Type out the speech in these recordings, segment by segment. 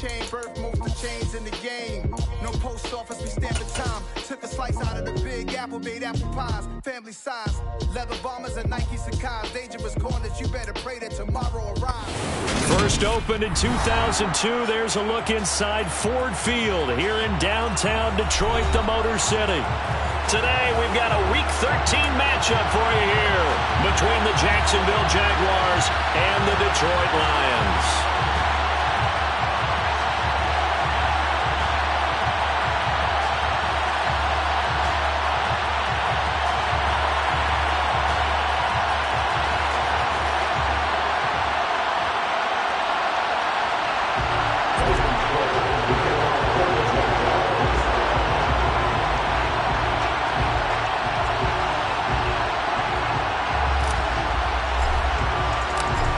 chain, birth most of the chains in the game. No post office, we stamping time. Took a slice out of the big apple, made apple pies. Family size, leather bombers and Nike Sacai's. Dangerous corners, you better pray that tomorrow arrives. First opened in 2002, there's a look inside Ford Field here in downtown Detroit, the Motor City. Today, we've got a Week 13 matchup for you here between the Jacksonville Jaguars and the Detroit Lions.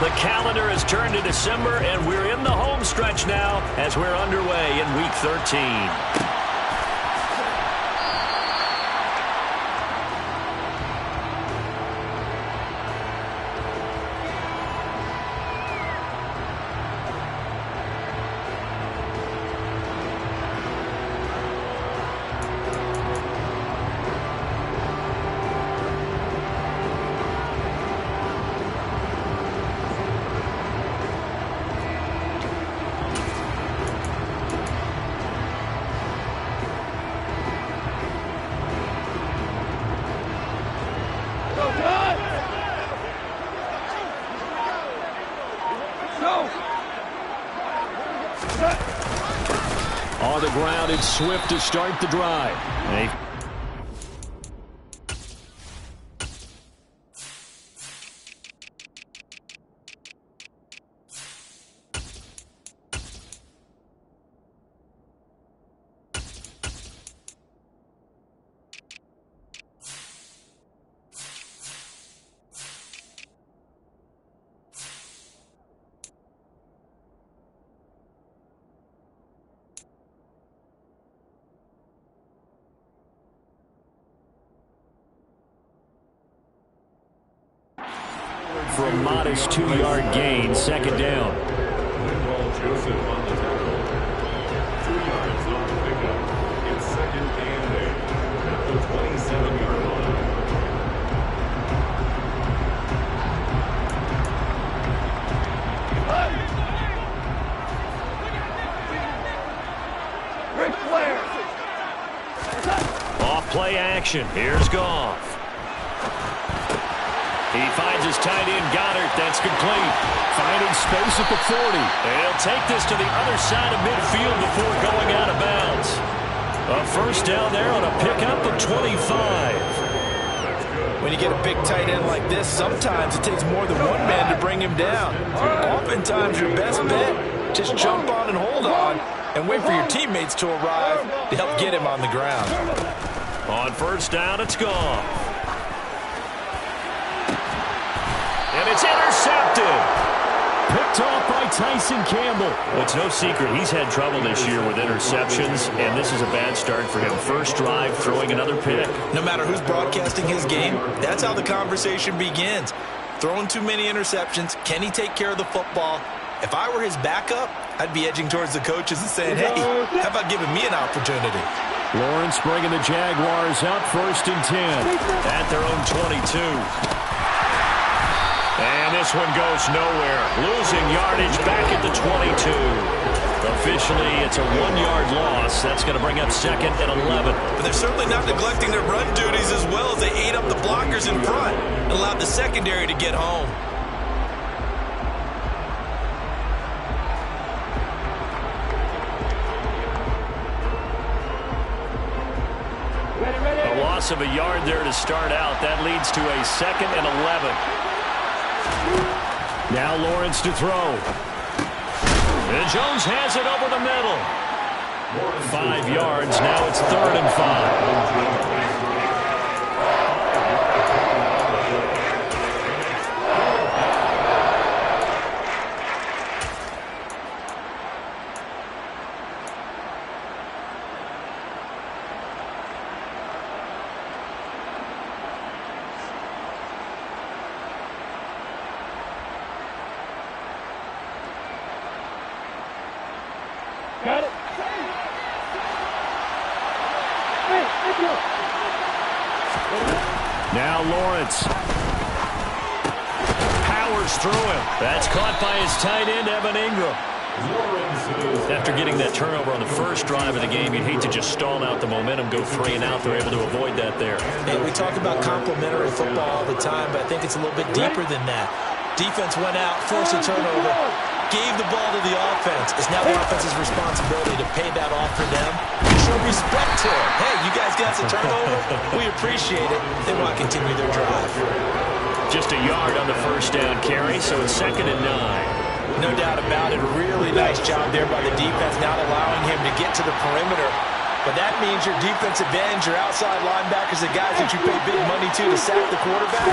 The calendar has turned to December, and we're in the home stretch now as we're underway in Week 13. On the ground, it's Swift to start the drive. For a modest 2-yard gain, second down. Joseph on the tackle. 2 yards on the pickup. It's second and 8 at the 27-yard line. Ric Flair. Off play action. Here's Goff. He finds his tight end, Goddard. That's complete. Finding space at the 40. He'll take this to the other side of midfield before going out of bounds. A first down there on a pickup of 25. When you get a big tight end like this, sometimes it takes more than one man to bring him down. Oftentimes, your best bet, just jump on and hold on and wait for your teammates to arrive to help get him on the ground. On first down, it's Goff. And it's intercepted. Picked off by Tyson Campbell. Well, it's no secret he's had trouble this year with interceptions, and this is a bad start for him. First drive, throwing another pick. No matter who's broadcasting his game, that's how the conversation begins. Throwing too many interceptions, can he take care of the football? If I were his backup, I'd be edging towards the coaches and saying, hey, how about giving me an opportunity? Lawrence bringing the Jaguars out first and 10 at their own 22. And this one goes nowhere. Losing yardage back at the 22. Officially, it's a 1-yard loss. That's going to bring up second and 11. But they're certainly not neglecting their run duties as well as they ate up the blockers in front and allowed the secondary to get home. A loss of a yard there to start out. That leads to a second and 11. Now Lawrence to throw. And Jones has it over the middle. 5 yards. Now it's third and 5. Got it. Now Lawrence. Powers through him. That's caught by his tight end, Evan Ingram. After getting that turnover on the first drive of the game, you'd hate to just stall out the momentum, go 3 and out. They're able to avoid that there. Hey, we talk about complementary football all the time, but I think it's a little bit deeper than that. Defense went out, forced a turnover, gave the ball to the offense. It's now the offense's responsibility to pay that off for them and show respect to it. Hey, you guys got some turnover? We appreciate it. They want to continue their drive. Just a yard on the first down carry, so it's 2nd and 9. No doubt about it. Really nice job there by the defense, not allowing him to get to the perimeter. But that means your defensive ends, your outside linebackers, the guys that you pay big money to sack the quarterback,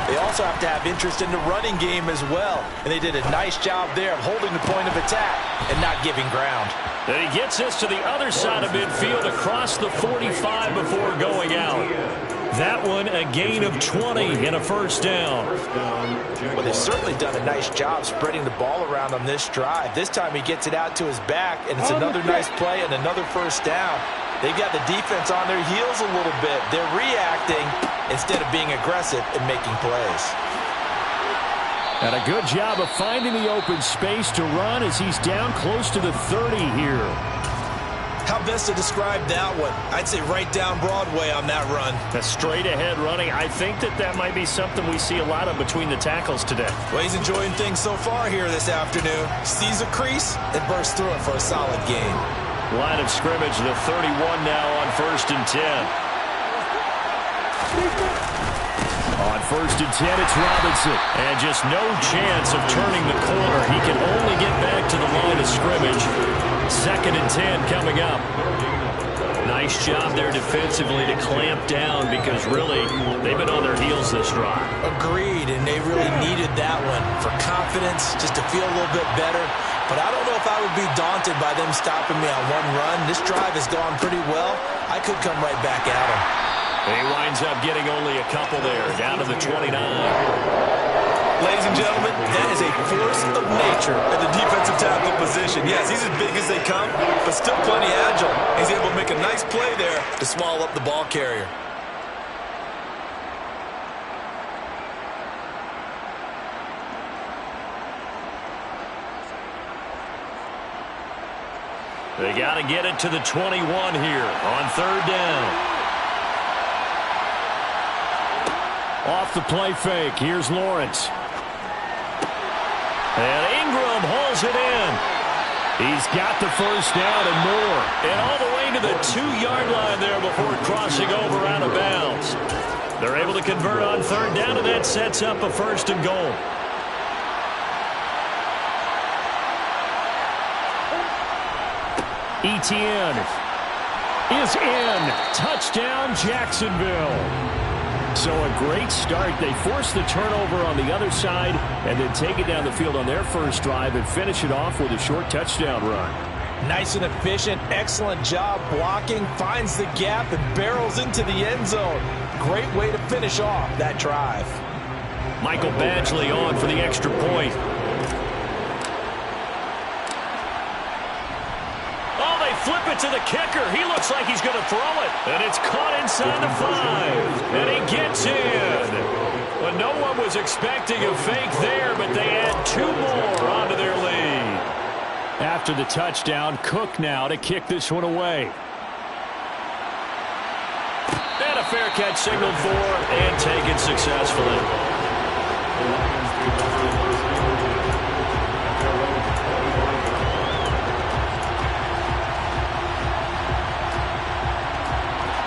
they also have to have interest in the running game as well. And they did a nice job there of holding the point of attack and not giving ground. And he gets us to the other side of midfield across the 45 before going out. That one a gain of 20 and a first down. Well, they've certainly done a nice job spreading the ball around on this drive. This time he gets it out to his back, and it's another nice play and another first down. They've got the defense on their heels a little bit. They're reacting instead of being aggressive and making plays. And a good job of finding the open space to run as he's down close to the 30 here. How best to describe that one? I'd say right down Broadway on that run. A straight-ahead running. I think that might be something we see a lot of between the tackles today. Well, he's enjoying things so far here this afternoon. Sees a crease and bursts through it for a solid gain. Line of scrimmage, the 31 now on 1st and 10. On 1st and 10, it's Robinson. And just no chance of turning the corner. He can only get back to the line of scrimmage. 2nd and 10 coming up. Nice job there defensively to clamp down because really they've been on their heels this drive. Agreed, and they really needed that one for confidence, just to feel a little bit better. But I don't know if I would be daunted by them stopping me on one run. This drive has gone pretty well. I could come right back at him. And he winds up getting only a couple there, down to the 29. Ladies and gentlemen, that is a force of nature at the defensive tackle position. Yes, he's as big as they come, but still plenty agile. He's able to make a nice play there to swallow up the ball carrier. They got to get it to the 21 here on 3rd down. Off the play fake. Here's Lawrence. And Ingram hauls it in. He's got the first down and more. And all the way to the 2-yard line there before crossing over out of bounds. They're able to convert on 3rd down, and that sets up a 1st and goal. Etienne is in. Touchdown, Jacksonville. So a great start. They force the turnover on the other side and then take it down the field on their first drive and finish it off with a short touchdown run. Nice and efficient. Excellent job blocking. Finds the gap and barrels into the end zone. Great way to finish off that drive. Michael Badgley on for the extra point. Flip it to the kicker. He looks like he's going to throw it. And it's caught inside the 5. And he gets in. Well, no one was expecting a fake there, but they add 2 more onto their lead. After the touchdown, Cook now to kick this one away. And a fair catch signaled for and taken successfully.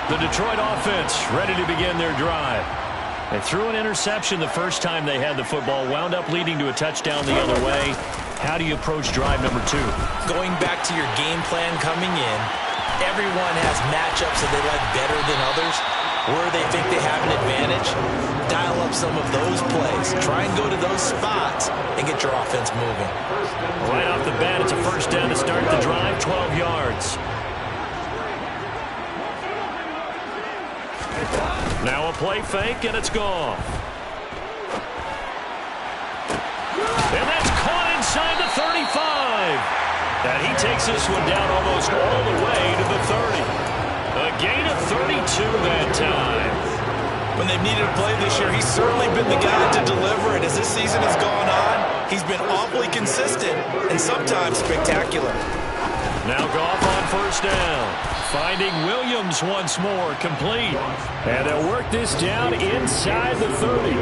The Detroit offense ready to begin their drive. They threw an interception the first time they had the football, wound up leading to a touchdown the other way. How do you approach drive number 2? Going back to your game plan coming in, everyone has matchups that they like better than others. Where they think they have an advantage, dial up some of those plays. Try and go to those spots and get your offense moving. Right off the bat, it's a first down to start the drive, 12 yards. Now a play fake, and it's gone. And that's caught inside the 35. And he takes this one down almost all the way to the 30. A gain of 32 that time. When they've needed a play this year, he's certainly been the guy to deliver it. As this season has gone on, he's been awfully consistent and sometimes spectacular. Now Goff on first down. Finding Williams once more, complete. And they'll work this down inside the 30.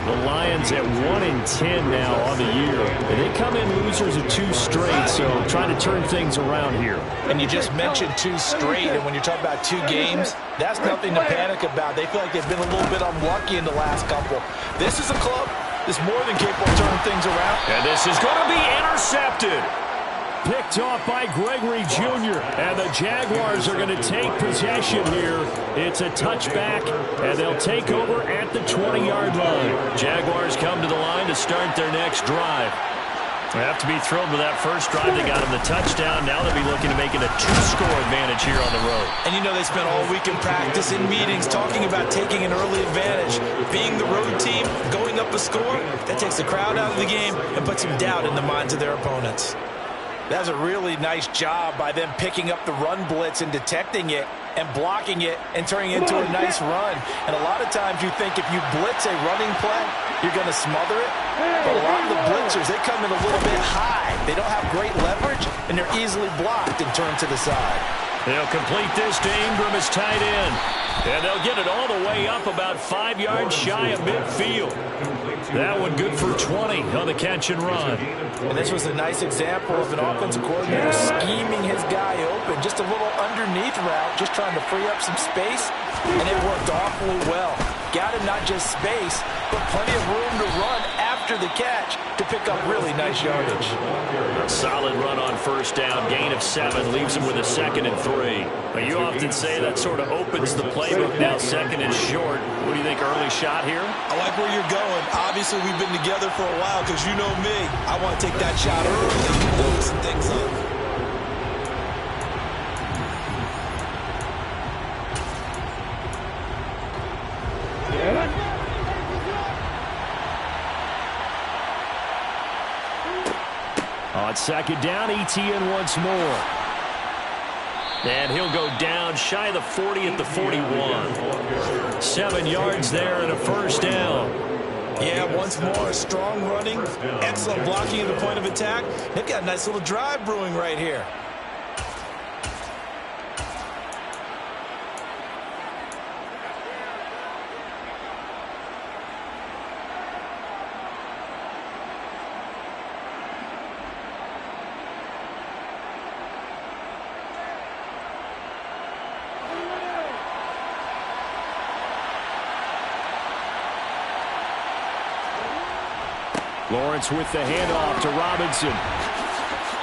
The Lions at 1-10 now on the year. And they come in losers of 2 straight, so trying to turn things around here. And you just mentioned 2 straight, and when you're talking about 2 games, that's nothing to panic about. They feel like they've been a little bit unlucky in the last couple. This is a club that's more than capable of turning things around. And this is going to be intercepted. Picked off by Gregory Jr. And the Jaguars are going to take possession here. It's a touchback, and they'll take over at the 20-yard line. Jaguars come to the line to start their next drive. They have to be thrilled with that first drive. They got them the touchdown. Now they'll be looking to make it a 2-score advantage here on the road. And you know they spent all week in practice, in meetings, talking about taking an early advantage. Being the road team, going up a score, that takes the crowd out of the game and puts some doubt in the minds of their opponents. That was a really nice job by them picking up the run blitz and detecting it and blocking it and turning it into a nice run. And a lot of times you think if you blitz a running play, you're going to smother it. But a lot of the blitzers, they come in a little bit high. They don't have great leverage, and they're easily blocked and turned to the side. They'll complete this to Ingram as tight end. And they'll get it all the way up about 5 yards shy of midfield. That one good for 20 on the catch and run. And this was a nice example of an offensive coordinator scheming his guy open. Just a little underneath route, just trying to free up some space. And it worked awfully well. Got him not just space, but plenty of room to run after the catch to pick up really nice yardage. A solid run on first down. Gain of 7 leaves him with a 2nd and 3. But you often say that sort of opens the playbook now, 2nd and short. What do you think, early shot here? I like where you're going. Obviously, we've been together for a while because you know me. I want to take that shot early and build some things up. On 2nd down, ETN once more. And he'll go down shy of the 40 at the 41. 7 yards there and a first down. Yeah, once more, strong running, excellent blocking at the point of attack. They've got a nice little drive brewing right here. Lawrence with the handoff to Robinson.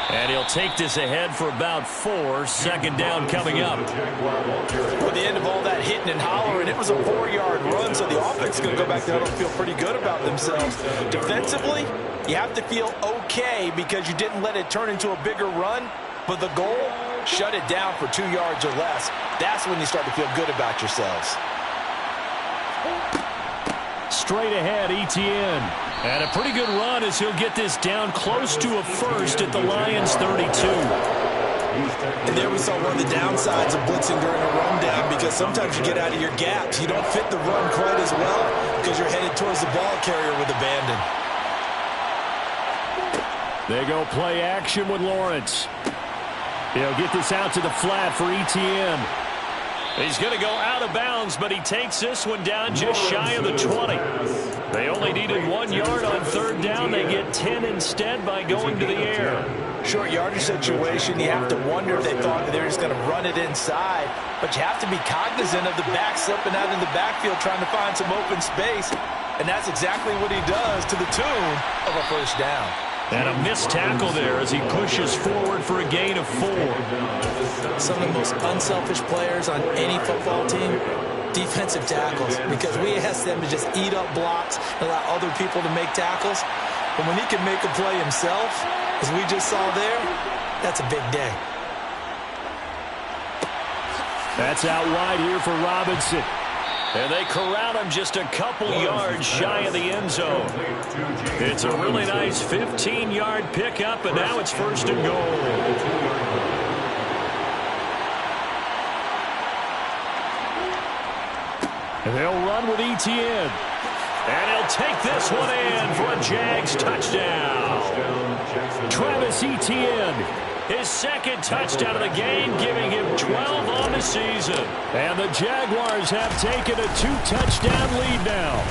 And he'll take this ahead for about 4. 2nd down coming up. At the end of all that hitting and hollering, it was a 4-yard run, so the offense is going to go back there and feel pretty good about themselves. Defensively, you have to feel okay because you didn't let it turn into a bigger run, but the goal, shut it down for 2 yards or less. That's when you start to feel good about yourselves. Straight ahead, ETN. And a pretty good run as he'll get this down close to a first at the Lions' 32. And there we saw one of the downsides of blitzing during a rundown because sometimes you get out of your gaps. You don't fit the run quite as well because you're headed towards the ball carrier with abandon. They go play action with Lawrence. He'll get this out to the flat for ETN. He's going to go out of bounds, but he takes this one down just shy of the 20. They only needed 1 yard on 3rd down. They get 10 instead by going to the air. Short yardage situation, you have to wonder if they thought that they were just going to run it inside. But you have to be cognizant of the back slipping out in the backfield trying to find some open space. And that's exactly what he does to the tune of a first down. And a missed tackle there as he pushes forward for a gain of 4. Some of the most unselfish players on any football team, defensive tackles, because we ask them to just eat up blocks, allow other people to make tackles. But when he can make a play himself, as we just saw there, that's a big day. That's out wide here for Robinson. And they corral him just a couple yards shy of the end zone. It's a really nice 15-yard pickup, and now it's 1st and goal. They'll run with Etienne. And he'll take this one in for a Jags touchdown. Travis Etienne, his 2nd touchdown of the game, giving him 12 on the season. And the Jaguars have taken a 2-touchdown lead now.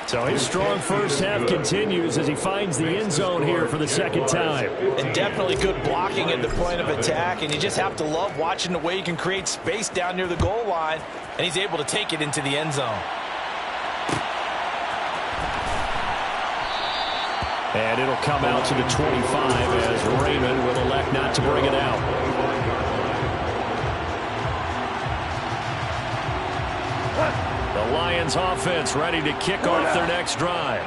So his strong first half continues as he finds the end zone here for the 2nd time. And definitely good blocking at the point of attack, and you just have to love watching the way he can create space down near the goal line, and he's able to take it into the end zone. And it'll come out to the 25 as Raymond will elect not to bring it out. The Lions offense ready to kick off their next drive.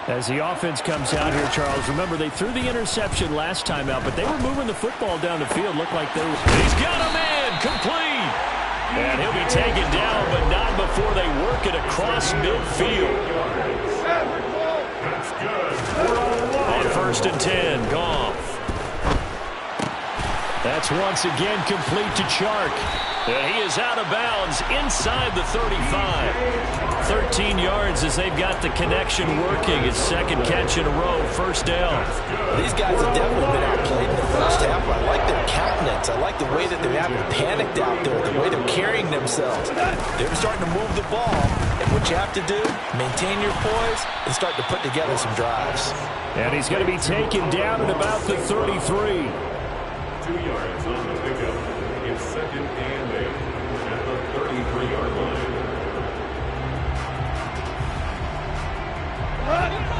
As the offense comes out here, Charles, remember they threw the interception last time out, but they were moving the football down the field. Looked like they were... He's got him in! Complete! And he'll be taken down, but not before they work it across midfield. On 1st and 10, Goff. That's once again complete to Chark. And he is out of bounds inside the 35. 13 yards as they've got the connection working. His 2nd catch in a row, 1st down. These guys have definitely been outplayed in the first half. I like their countenance. I like the way that they haven't panicked out there, the way they're carrying themselves. They're starting to move the ball. And what you have to do, maintain your poise and start to put together some drives. And he's going to be taken down at about the 33. 2 yards on the pickup. It's 2nd and 8 at the 33-yard line.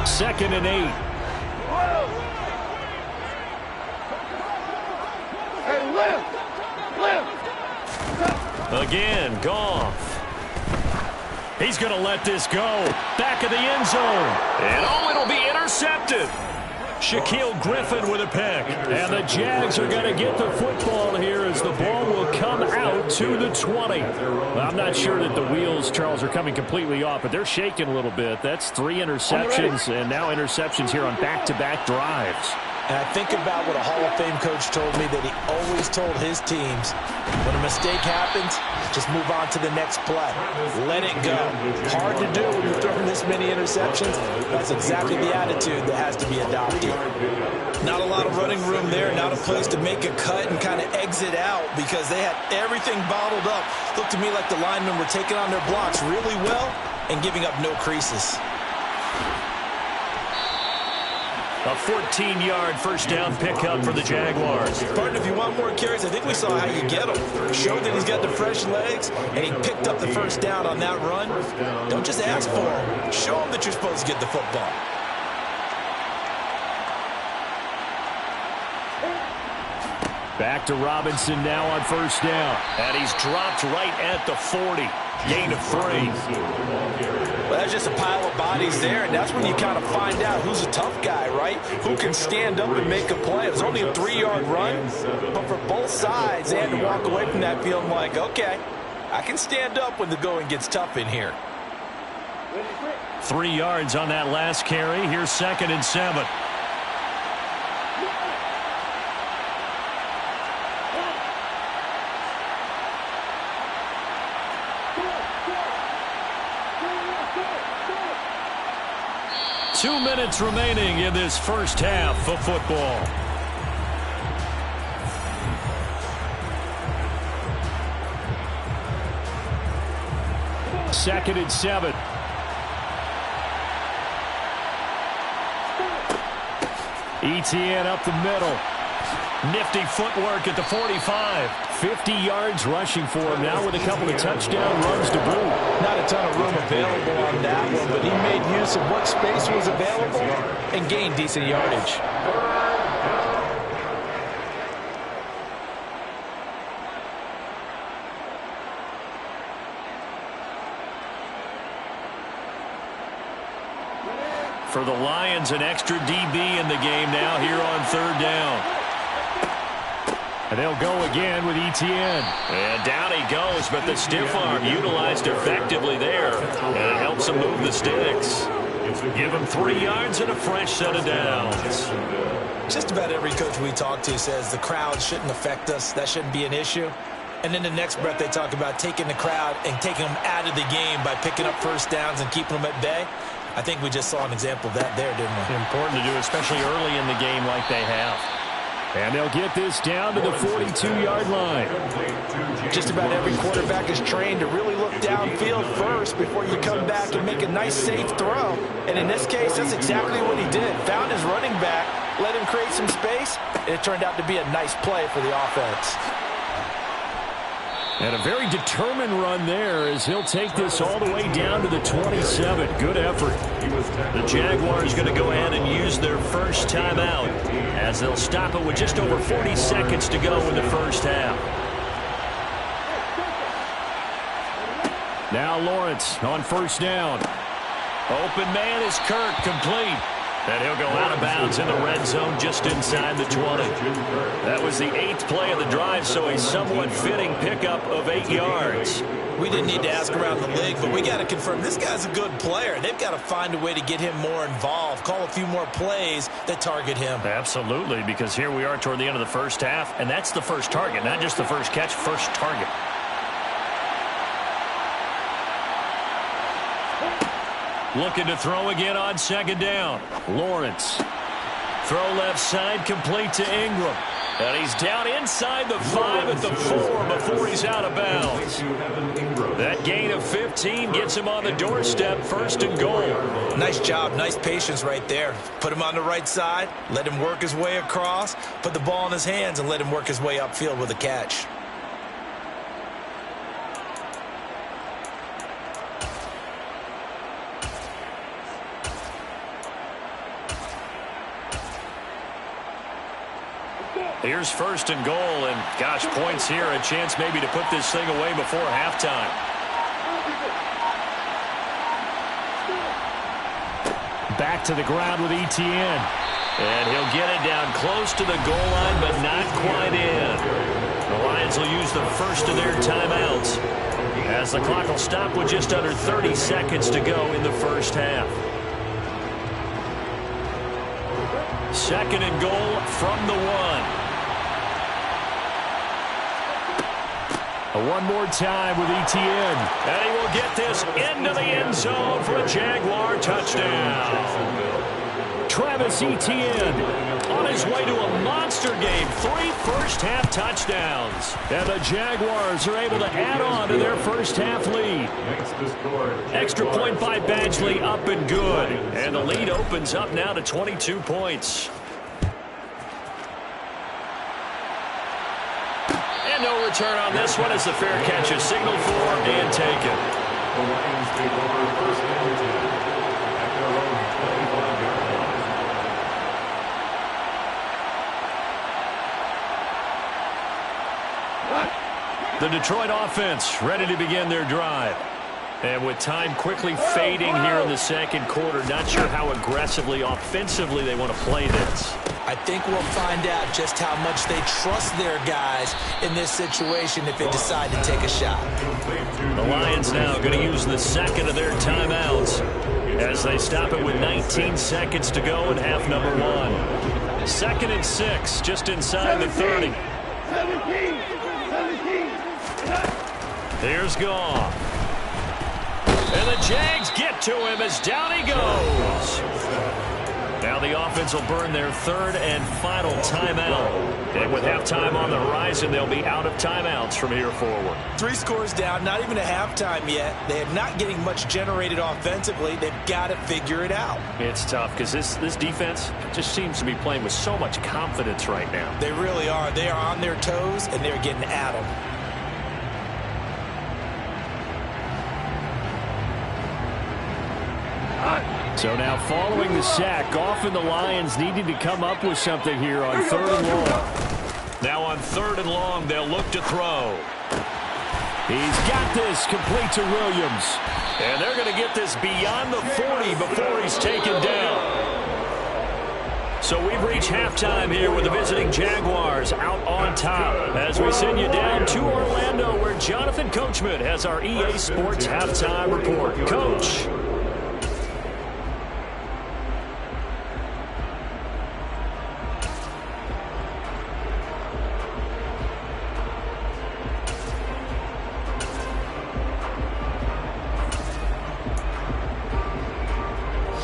2nd and 8. Again, Goff. He's going to let this go. Back of the end zone. And it'll be intercepted. Shaquille Griffin with a pick. And the Jags are going to get the football here as the ball will come out to the 20. Well, I'm not sure that the wheels, Charles, are coming completely off, but they're shaking a little bit. That's 3 interceptions and now interceptions here on back-to-back drives. And I think about what a Hall of Fame coach told me that he always told his teams, when a mistake happens, just move on to the next play. Let it go. Hard to do when you're throwing this many interceptions. That's exactly the attitude that has to be adopted. Not a lot of running room there, not a place to make a cut and kind of exit out because they had everything bottled up. Looked to me like the linemen were taking on their blocks really well and giving up no creases. A 14-yard 1st down pickup for the Jaguars. Partner, if you want more carries, I think we saw how you get them. Showed that he's got the fresh legs, and he picked up the 1st down on that run. Don't just ask for him. Show him that you're supposed to get the football. Back to Robinson now on 1st down. And he's dropped right at the 40. Gain of 3. Well, that's just a pile of bodies there, and that's when you kind of find out who's a tough guy, right? Who can stand up and make a play. It was only a 3-yard run, but for both sides, they had to walk away from that feeling like, okay, I can stand up when the going gets tough in here. 3 yards on that last carry. Here's 2nd and 7. Two minutes remaining in this first half of football. Second and 7. Etienne up the middle. Nifty footwork at the 45. 50 yards rushing for him now with a couple of touchdown runs to boot. Not a ton of room available on that one, but he made use of what space was available and gained decent yardage. For the Lions, an extra DB in the game now here on 3rd down. And they'll go again with Etienne. And down he goes, but the stiff arm utilized effectively there. And it helps him move the sticks. Give him 3 yards and a fresh set of downs. Just about every coach we talk to says the crowd shouldn't affect us. That shouldn't be an issue. And in the next breath, they talk about taking the crowd and taking them out of the game by picking up first downs and keeping them at bay. I think we just saw an example of that there, didn't we? Important to do, especially early in the game like they have. And they'll get this down to the 42-yard line. Just about every quarterback is trained to really look downfield first before you come back and make a nice, safe throw. And in this case, that's exactly what he did. Found his running back, let him create some space, and it turned out to be a nice play for the offense. And a very determined run there as he'll take this all the way down to the 27. Good effort. The Jaguars going to go ahead and use their first timeout as they'll stop it with just over 40 seconds to go in the first half. Now Lawrence on first down. Open man is Kirk, complete. And he'll go out of bounds in the red zone just inside the 20. That was the 8th play of the drive, so a somewhat fitting pickup of 8 yards. We didn't need to ask around the league, but we got to confirm this guy's a good player. They've got to find a way to get him more involved, call a few more plays that target him. Absolutely, because here we are toward the end of the first half, and that's the first target, not just the first catch, first target. Looking to throw again on second down. Lawrence. Throw left side, complete to Ingram. And he's down inside the 5 at the 4 before he's out of bounds. That gain of 15 gets him on the doorstep, first and goal. Nice job, nice patience right there. Put him on the right side, let him work his way across, put the ball in his hands, and let him work his way upfield with a catch. Here's first and goal, and gosh, points here, a chance maybe to put this thing away before halftime. Back to the ground with Etienne. And he'll get it down close to the goal line, but not quite in. The Lions will use the first of their timeouts, as the clock will stop with just under 30 seconds to go in the first half. Second and goal from the 1. One more time with Etienne. And he will get this into the end zone for a Jaguar touchdown. Travis Etienne on his way to a monster game. 3 first-half touchdowns. And the Jaguars are able to add on to their first-half lead. Extra point by Badgley, up and good. And the lead opens up now to 22 points. No return on this one as the fair catch is signaled for and taken. The Lions take over first and 10 at their own 25-yard line. The Detroit offense ready to begin their drive. And with time quickly fading here in the second quarter, not sure how aggressively, offensively they want to play this. I think we'll find out just how much they trust their guys in this situation if they decide to take a shot. The Lions now going to use the second of their timeouts as they stop it with 19 seconds to go in half number 1. Second and 6, just inside the 30. Here's Goff. And the Jags get to him as down he goes. Now the offense will burn their third and final timeout. And with halftime on the horizon, they'll be out of timeouts from here forward. 3 scores down, not even a halftime yet. They are not getting much generated offensively. They've got to figure it out. It's tough because this defense just seems to be playing with so much confidence right now. They really are. They are on their toes, and they're getting at them. So now following the sack, Goff and the Lions needing to come up with something here on third and long. Now on third and long, they'll look to throw. He's got this complete to Williams. And they're going to get this beyond the 40 before he's taken down. So we've reached halftime here with the visiting Jaguars out on top as we send you down to Orlando where Jonathan Coachman has our EA Sports halftime report. Coach.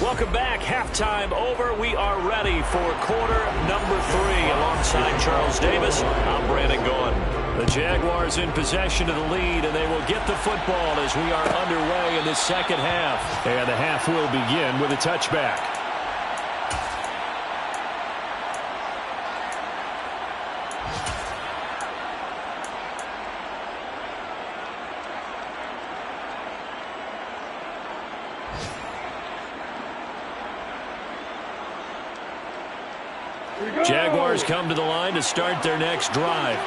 Welcome back. Halftime over. We are ready for quarter number 3. Alongside Charles Davis, I'm Brandon Gaudin. The Jaguars in possession of the lead, and they will get the football as we are underway in the second half. And the half will begin with a touchback. Jaguars come to the line to start their next drive.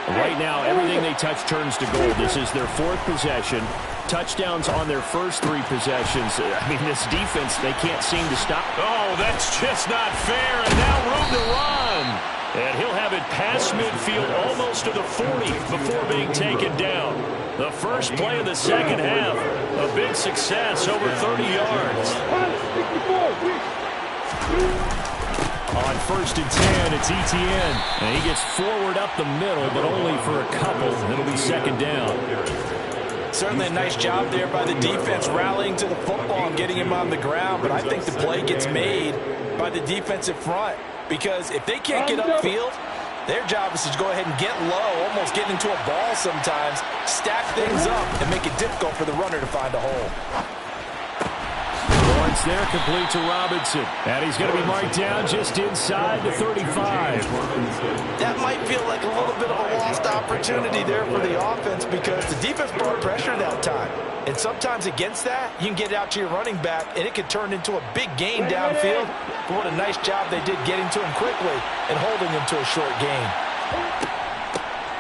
Right now, everything they touch turns to gold. This is their 4th possession. Touchdowns on their first 3 possessions. I mean, this defense, they can't seem to stop. Oh, that's just not fair. And now room to run. And he'll have it past midfield almost to the 40 before being taken down. The first play of the second half. A big success, over 30 yards. On 1st and 10, it's Etienne. And he gets forward up the middle, but only for a couple. It'll be second down. Certainly a nice job there by the defense rallying to the football and getting him on the ground. But I think the play gets made by the defensive front. Because if they can't get upfield, their job is to go ahead and get low, almost get into a ball sometimes, stack things up, and make it difficult for the runner to find a hole. Lawrence there, complete to Robinson. And he's going to be marked down just inside the 35. That might feel like a little bit of a lost opportunity there for the offense because the defense brought pressure that time. And sometimes against that, you can get out to your running back, and it could turn into a big gain downfield. But what a nice job they did getting to him quickly and holding him to a short gain.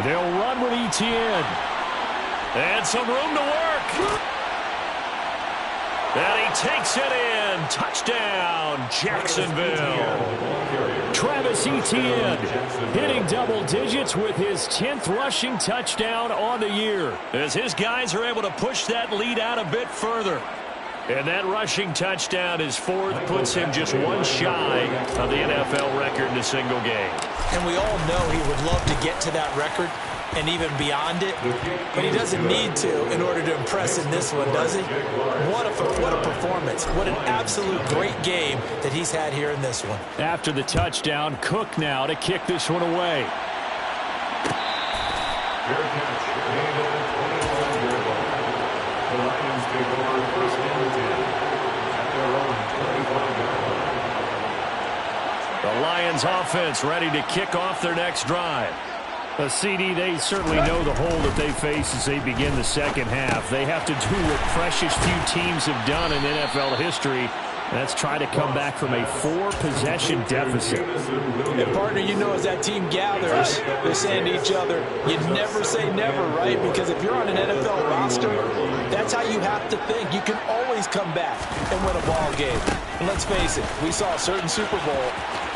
They'll run with Etienne. And some room to work. And he takes it in. Touchdown, Jacksonville. Travis Etienne hitting double digits with his 10th rushing touchdown on the year. As his guys are able to push that lead out a bit further. And that rushing touchdown, his 4th, puts him just one shy of the NFL record in a single game. And we all know he would love to get to that record and even beyond it, but he doesn't need to in order to impress in this one, does he? What a performance. What an absolute great game that he's had here in this one. After the touchdown, Cook now to kick this one away. The Lions take over 1st and 10 at their own 25-yard line. The Lions offense ready to kick off their next drive. A CD, they certainly know the hole that they face as they begin the second half. They have to do what precious few teams have done in NFL history. That's try to come back from a 4-possession deficit. And partner, you know, as that team gathers, they're saying to each other, you never say never, right? Because if you're on an NFL roster, that's how you have to think. You can always come back and win a ball game. And let's face it, we saw a certain Super Bowl,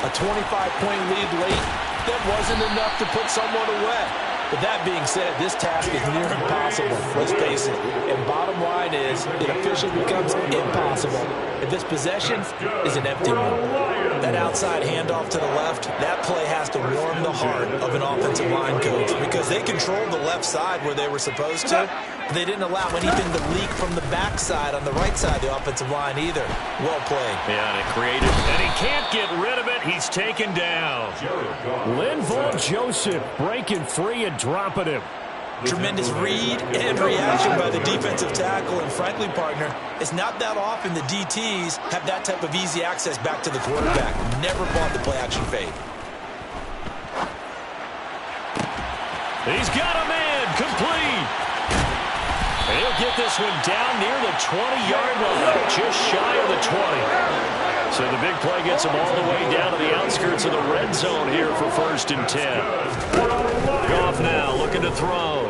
a 25-point lead late, that wasn't enough to put someone away. But that being said, this task is near impossible, let's face it. And bottom line is, it officially becomes impossible if this possession is an empty one. That outside handoff to the left, that play has to warm the heart of an offensive line coach because they controlled the left side where they were supposed to, but they didn't allow anything to leak from the backside on the right side of the offensive line either. Well played. Yeah, and it created, and he can't get rid of it. He's taken down. Linval Joseph breaking free and dropping him. Tremendous read and reaction by the defensive tackle. And frankly, partner, it's not that often the DTs have that type of easy access back to the quarterback. Never bought the play-action fade. He's got a man complete. And he'll get this one down near the 20-yard line, just shy of the 20. So the big play gets him all the way down to the outskirts of the red zone here for 1st and 10. Goff now looking to throw.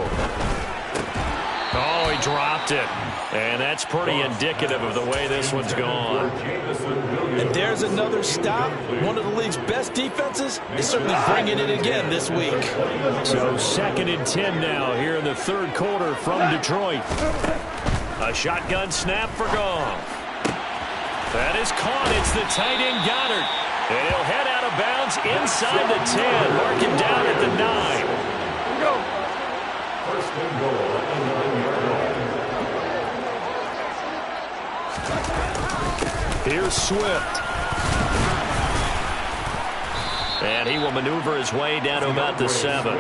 Oh, he dropped it. And that's pretty indicative of the way this one's gone. And there's another stop. One of the league's best defenses is certainly bringing it again this week. So 2nd and 10 now here in the third quarter from Detroit. A shotgun snap for Goff. That is caught. It's the tight end Goddard. And he'll head out of bounds inside the 10. Mark him down at the 9. Go. First and goal at the 9-yard line. Here's Swift. And he will maneuver his way down to about the 7.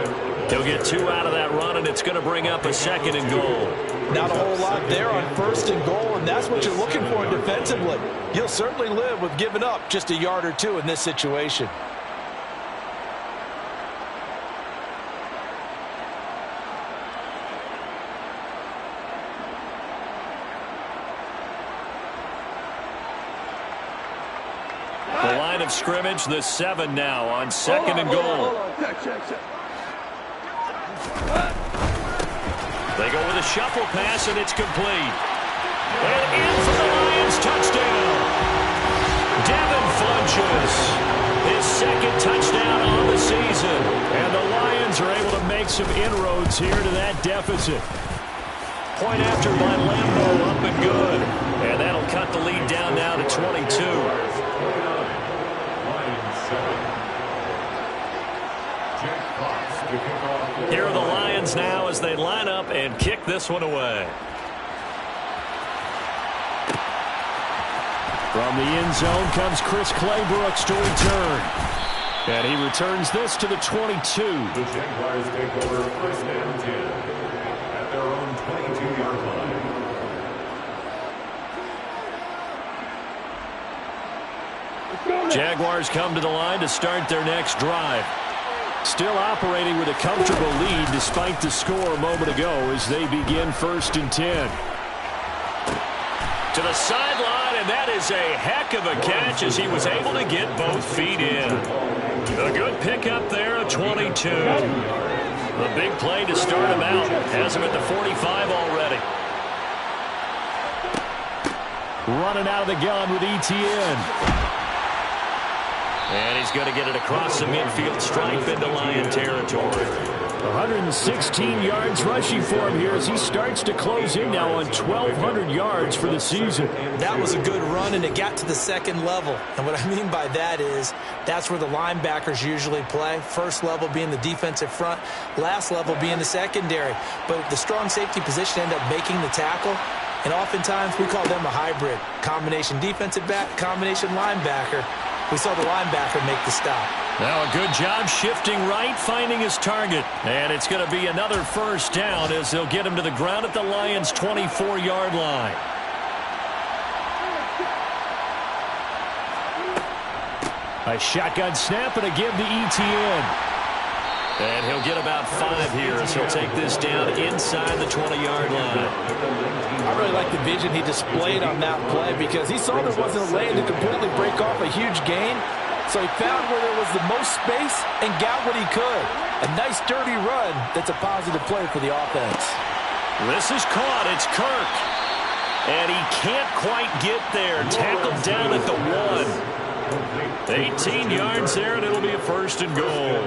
He'll get 2 out of that run, and it's going to bring up a 2nd and goal. Not a whole lot there on 1st and goal, and that's what you're looking for defensively. You'll certainly live with giving up just a yard or 2 in this situation. The line of scrimmage, the 7 now on 2nd and goal. They go with a shuffle pass, and it's complete. And in for the Lions, touchdown. Devin Funchess, his 2nd touchdown on the season. And the Lions are able to make some inroads here to that deficit. Point after by Lambeau, up and good. And that'll cut the lead down now to 22. Here are the Lions now as they line up and kick this one away. From the end zone comes Chris Claybrooks to return. And he returns this to the 22. The Jaguars take over 1st and 10 at their own 22-yard line. Jaguars come to the line to start their next drive. Still operating with a comfortable lead despite the score a moment ago as they begin 1st and 10. To the sideline, and that is a heck of a catch as he was able to get both feet in. A good pickup there, a 22. A big play to start him out. Has him at the 45 already. Running out of the gun with ETN. And he's going to get it across the midfield stripe into Lion territory. 116 yards rushing for him here as he starts to close in now on 1,200 yards for the season. That was a good run, and it got to the 2nd level. And what I mean by that is that's where the linebackers usually play. First level being the defensive front, last level being the secondary. But the strong safety position ended up making the tackle. And oftentimes we call them a hybrid. Combination defensive back, combination linebacker. We saw the linebacker make the stop. Now a good job shifting right, finding his target. And it's going to be another 1st down as they'll get him to the ground at the Lions' 24-yard line. A shotgun snap and a give to ETN. And he'll get about 5 here as he'll take this down inside the 20-yard line. I really like the vision he displayed on that play because he saw there wasn't a lane to completely break off a huge gain. So he found where there was the most space and got what he could. A nice, dirty run that's a positive play for the offense. This is caught. It's Kirk. And he can't quite get there. Tackled down at the 1. 18 yards there, and it'll be a 1st and goal.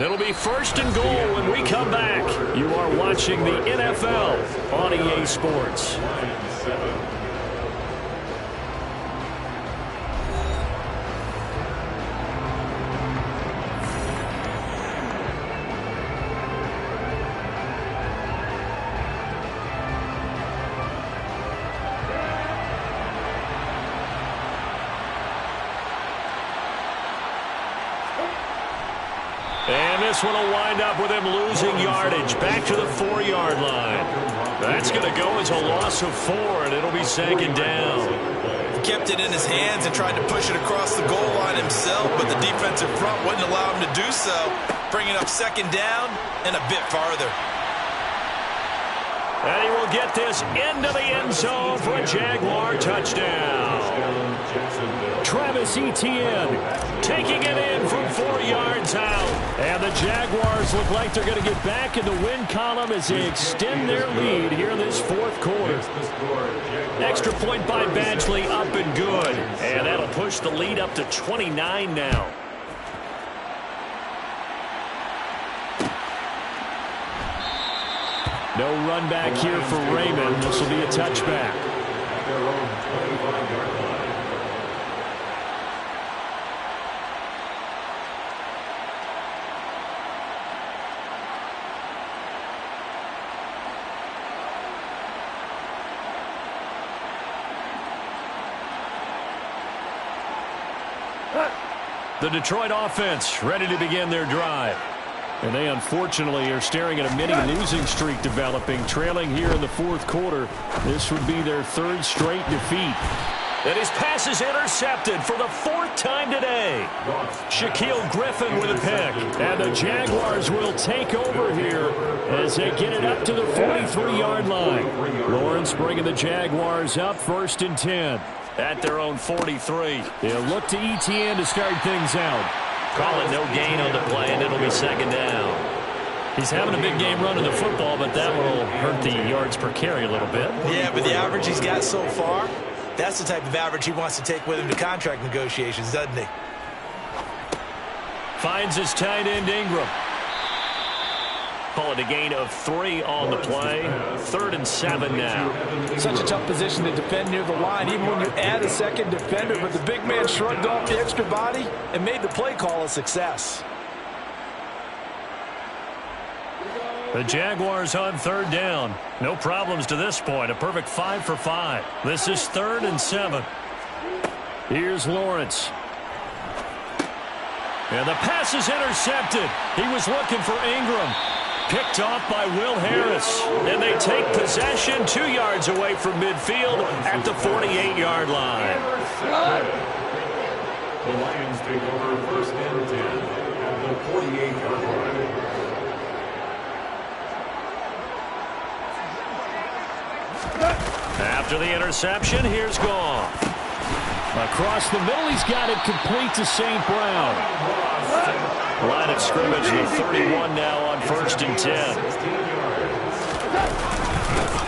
It'll be 1st and goal when we come back. You are watching the NFL on EA Sports. And this one will wind up with him losing yardage back to the 4-yard line. That's going to go as a loss of 4, and it'll be 2nd down. He kept it in his hands and tried to push it across the goal line himself, but the defensive front wouldn't allow him to do so, bringing up 2nd down and a bit farther. And he will get this into the end zone for a Jaguar touchdown. Travis Etienne taking it in from 4 yards out. And the Jaguars look like they're going to get back in the win column as they extend their lead here in this fourth quarter. Extra point by Badgley, up and good. And that'll push the lead up to 29 now. No run back here for Raymond. This will be a touchback. Their own 25-yard line. The Detroit offense ready to begin their drive. And they unfortunately are staring at a mini losing streak developing, trailing here in the fourth quarter. This would be their third straight defeat. And his pass is intercepted for the fourth time today. Shaquille Griffin with a pick. And the Jaguars will take over here as they get it up to the 43-yard line. Lawrence bringing the Jaguars up, 1st and 10. At their own 43. They'll look to Etienne to start things out. Call it no gain on the play, and it'll be 2nd down. He's having a big game running the football, but that will hurt the yards per carry a little bit. Yeah, but the average he's got so far, that's the type of average he wants to take with him to contract negotiations, doesn't he? Finds his tight end Ingram. Call it a gain of 3 on the play. 3rd and 7 now. Such a tough position to defend near the line, even when you add a second defender, but the big man shrugged off the extra body and made the play call a success. The Jaguars on 3rd down. No problems to this point. A perfect 5 for 5. This is 3rd and 7. Here's Lawrence. And the pass is intercepted. He was looking for Ingram. Picked off by Will Harris. And they take possession 2 yards away from midfield at the 48-yard line. The Lions take over 1st and 10 at the 48-yard line. After the interception, here's Goff. Across the middle, he's got it complete to St. Brown. Line of scrimmage, the 31 now on 1st and 10.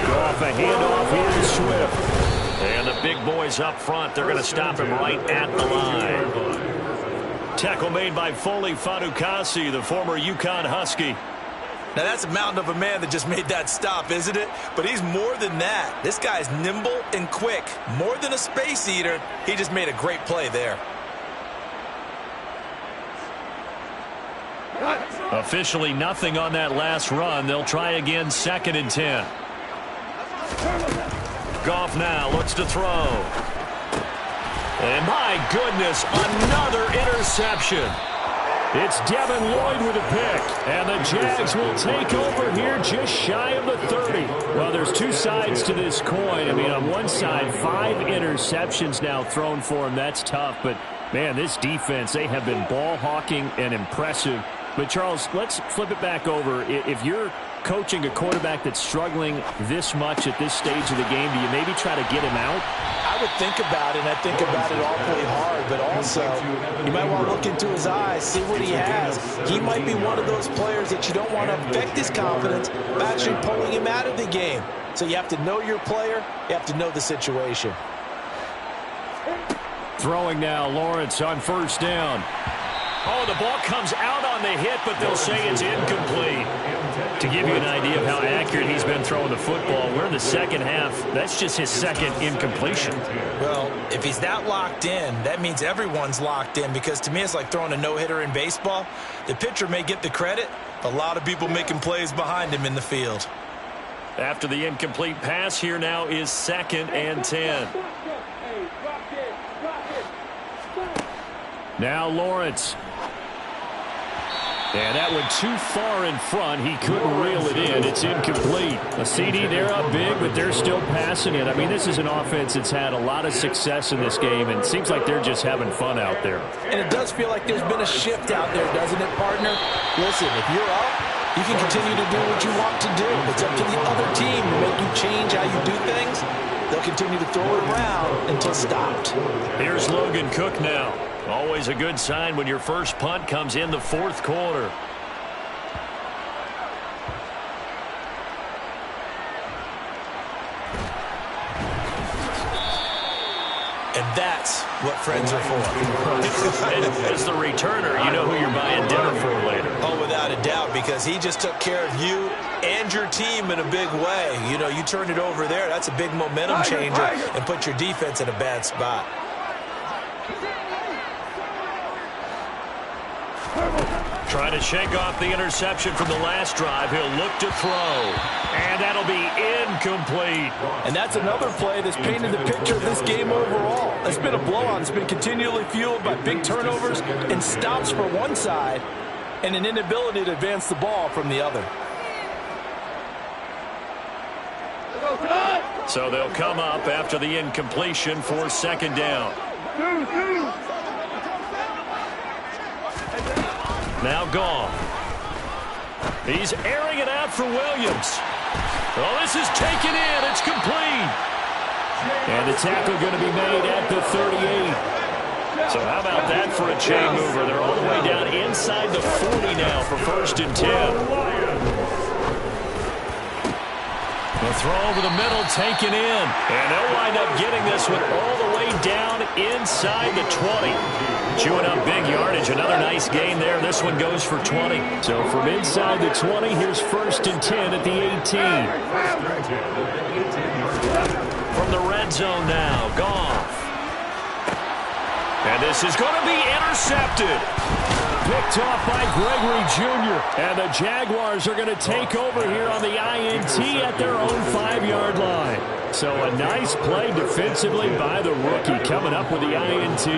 Goff, a handoff here to Swift. And the big boys up front, they're going to stop him right at the line. Tackle made by Foley Fatukasi, the former UConn Husky. Now, that's a mountain of a man that just made that stop, isn't it? But he's more than that. This guy's nimble and quick. More than a space eater, he just made a great play there. Officially nothing on that last run. They'll try again, 2nd and 10. Goff now looks to throw. And my goodness, another interception. It's Devin Lloyd with a pick. And the Jags will take over here just shy of the 30. Well, there's 2 sides to this coin. I mean, on one side, 5 interceptions now thrown for him. That's tough. But, man, this defense, they have been ball hawking and impressive. But, Charles, let's flip it back over. If you're coaching a quarterback that's struggling this much at this stage of the game, do you maybe try to get him out? I would think about it, and I think about it awfully hard, but also you might want to look into his eyes, see what he has. He might be one of those players that you don't want to affect his confidence by actually pulling him out of the game. So you have to know your player, you have to know the situation. Throwing now, Lawrence on 1st down. Oh, the ball comes out on the hit, but they'll say it's incomplete. To give you an idea of how accurate he's been throwing the football, we're in the second half. That's just his 2nd incompletion. Well, if he's that locked in, that means everyone's locked in, because to me it's like throwing a no-hitter in baseball. The pitcher may get the credit, a lot of people making plays behind him in the field. After the incomplete pass, here now is 2nd and 10. Now Lawrence. And that went too far in front. He couldn't reel it in. It's incomplete. A CD, they're up big, but they're still passing it. I mean, this is an offense that's had a lot of success in this game, and it seems like they're just having fun out there. And it does feel like there's been a shift out there, doesn't it, partner? Listen, if you're up, you can continue to do what you want to do. It's up to the other team to make you change how you do things. They'll continue to throw it around until stopped. Here's Logan Cook now. Always a good sign when your first punt comes in the fourth quarter. And that's what friends are for. As the returner, you know who you're buying dinner for later. Oh, without a doubt, because he just took care of you and your team in a big way. You know, you turned it over there. That's a big momentum changer and put your defense in a bad spot. Trying to shake off the interception from the last drive. He'll look to throw. And that'll be incomplete. And that's another play that's painted the picture of this game overall. It's been a blowout. It's been continually fueled by big turnovers and stops for one side and an inability to advance the ball from the other. So they'll come up after the incompletion for second down. Now Goff. He's airing it out for Williams. Oh, this is taken in. It's complete. And the tackle going to be made at the 38. So how about that for a chain mover? They're all the way down inside the 40 now for 1st and 10. The throw over the middle taken in. And they'll wind up getting this one all the way down inside the 20. Chewing up big yardage. Another nice gain there. This one goes for 20. So from inside the 20, here's 1st and 10 at the 18. From the red zone now, Goff. And this is going to be intercepted. Picked off by Gregory Jr. And the Jaguars are going to take over here on the INT at their own 5-yard line. So a nice play defensively by the rookie coming up with the INT.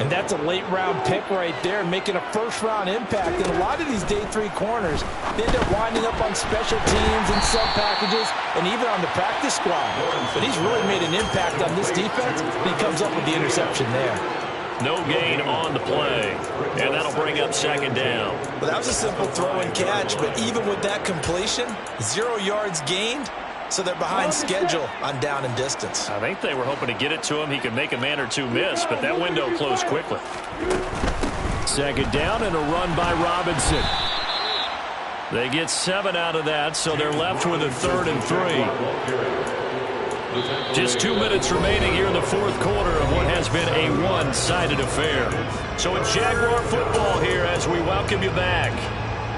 And that's a late-round pick right there, making a first-round impact. And a lot of these day 3 corners, they end up winding up on special teams and sub-packages and even on the practice squad. But he's really made an impact on this defense, and he comes up with the interception there. No gain on the play. And that'll bring up second down. Well, that was a simple throw and catch, but even with that completion, 0 yards gained, so they're behind schedule on down and distance. I think they were hoping to get it to him. He could make a man or two miss, but that window closed quickly. Second down and a run by Robinson. They get 7 out of that, so they're left with a 3rd and 3. Just 2 minutes remaining here in the fourth quarter of what has been a one-sided affair. So it's Jaguar football here as we welcome you back.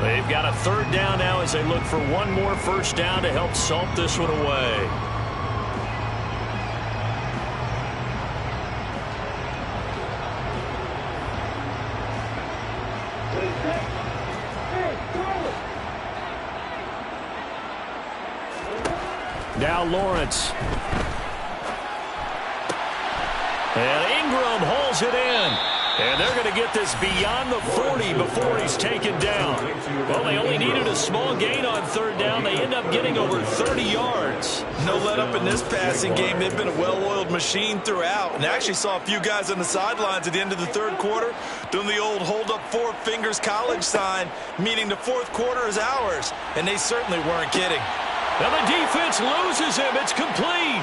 They've got a 3rd down now as they look for one more first down to help salt this one away. Now Lawrence. And Ingram holds it in. And they're going to get this beyond the 40 before he's taken down. Well, they only needed a small gain on 3rd down. They end up getting over 30 yards. No let up in this passing game. They've been a well-oiled machine throughout. And I actually saw a few guys on the sidelines at the end of the 3rd quarter doing the old hold up 4 fingers college sign, meaning the 4th quarter is ours. And they certainly weren't kidding. Now the defense loses him. It's complete.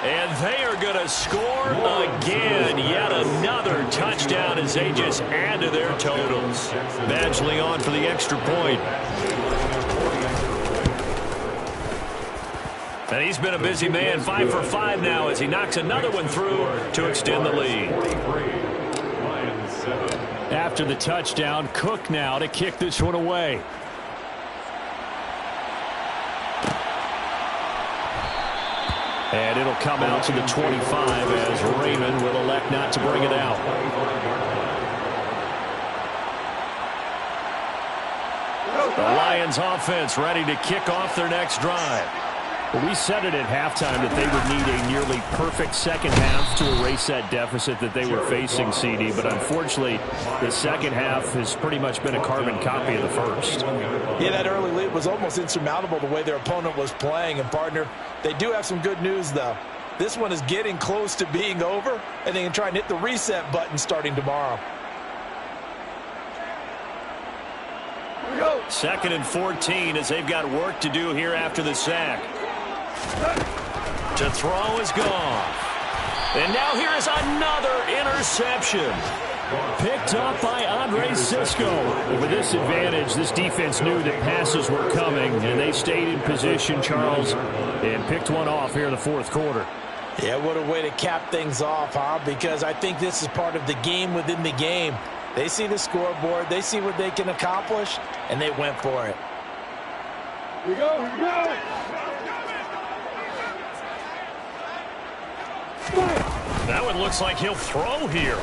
And they are going to score again. Yet another touchdown as they just add to their totals. Badgley on for the extra point. And he's been a busy man. 5 for 5 now as he knocks another one through to extend the lead. After the touchdown, Cook now to kick this one away. And it'll come out to the 25 as Raymond will elect not to bring it out. The Lions offense ready to kick off their next drive. Well, we said it at halftime that they would need a nearly perfect second half to erase that deficit that they were facing, CD. But unfortunately, the second half has pretty much been a carbon copy of the first. Yeah, that early lead was almost insurmountable the way their opponent was playing. And, partner, they do have some good news, though. This one is getting close to being over, and they can try and hit the reset button starting tomorrow. 2nd and 14 as they've got work to do here after the sack. To throw is gone. And now here is another interception. Picked up by Andre Sisco. With this advantage, this defense knew that passes were coming, and they stayed in position, Charles, and picked one off here in the fourth quarter. Yeah, what a way to cap things off, huh? Because I think this is part of the game within the game. They see the scoreboard, they see what they can accomplish, and they went for it. Here we go, here we go! That one looks like he'll throw here.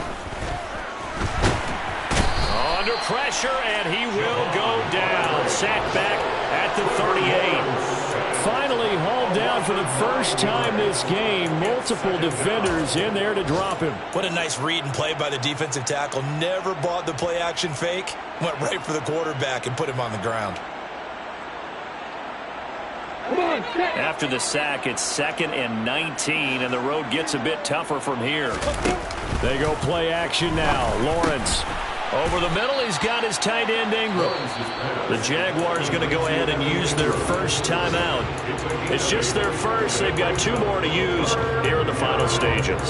Under pressure, and he will go down. Sacked back at the 38. Finally hauled down for the first time this game. Multiple defenders in there to drop him. What a nice read and play by the defensive tackle. Never bought the play-action fake. Went right for the quarterback and put him on the ground. After the sack, it's 2nd and 19, and the road gets a bit tougher from here. They go play action now. Lawrence over the middle. He's got his tight end Ingram. The Jaguars going to go ahead and use their first timeout. It's just their first. They've got 2 more to use here in the final stages.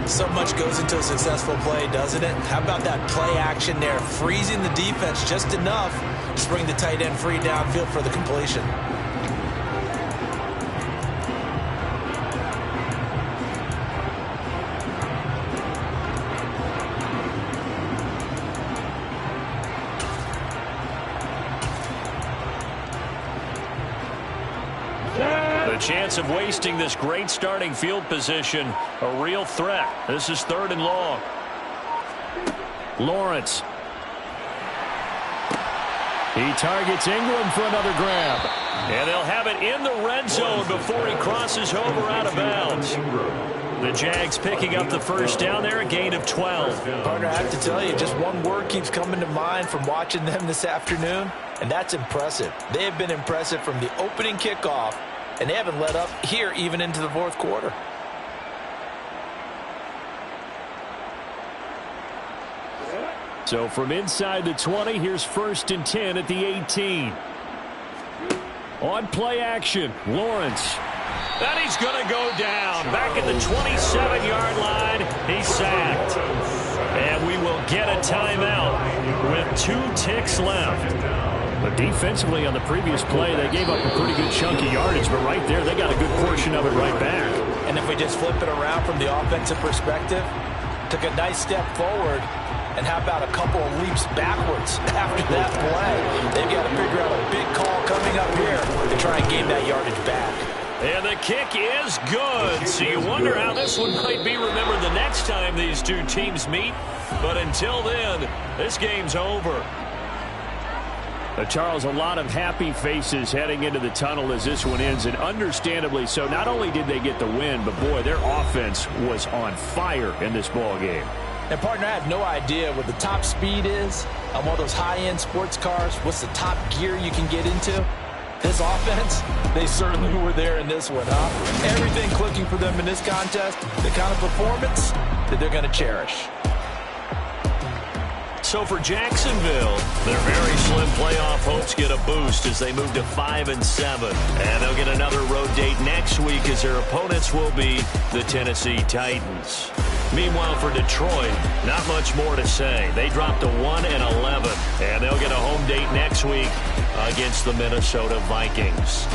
So much goes into a successful play, doesn't it? How about that play action there? Freezing the defense just enough to bring the tight end free downfield for the completion. The chance of wasting this great starting field position, a real threat. This is 3rd and long. Lawrence. He targets Ingram for another grab. And they'll have it in the red zone before he crosses over out of bounds. The Jags picking up the first down there, a gain of 12. Partner, I have to tell you, just one word keeps coming to mind from watching them this afternoon, and that's impressive. They have been impressive from the opening kickoff, and they haven't let up here even into the fourth quarter. So from inside the 20, here's 1st and 10 at the 18. On play action, Lawrence. And he's going to go down. Back at the 27-yard line, he's sacked. And we will get a timeout with 2 ticks left. But defensively on the previous play, they gave up a pretty good chunk of yardage. But right there, they got a good portion of it right back. And if we just flip it around from the offensive perspective, took a nice step forward, and how about a couple of leaps backwards after that play? They've got to figure out a big call coming up here to try and gain that yardage back. And the kick is good. So you wonder how this one might be remembered the next time these 2 teams meet. But until then, this game's over. Charles, a lot of happy faces heading into the tunnel as this one ends, and understandably so. Not only did they get the win, but boy, their offense was on fire in this ball game. And partner, I have no idea what the top speed is on one of those high-end sports cars. What's the top gear you can get into? This offense, they certainly were there in this one, huh? Everything clicking for them in this contest, the kind of performance that they're going to cherish. So for Jacksonville, their very slim playoff hopes get a boost as they move to 5-7. And they'll get another road date next week as their opponents will be the Tennessee Titans. Meanwhile, for Detroit, not much more to say. They dropped to 1-11, and they'll get a home date next week against the Minnesota Vikings.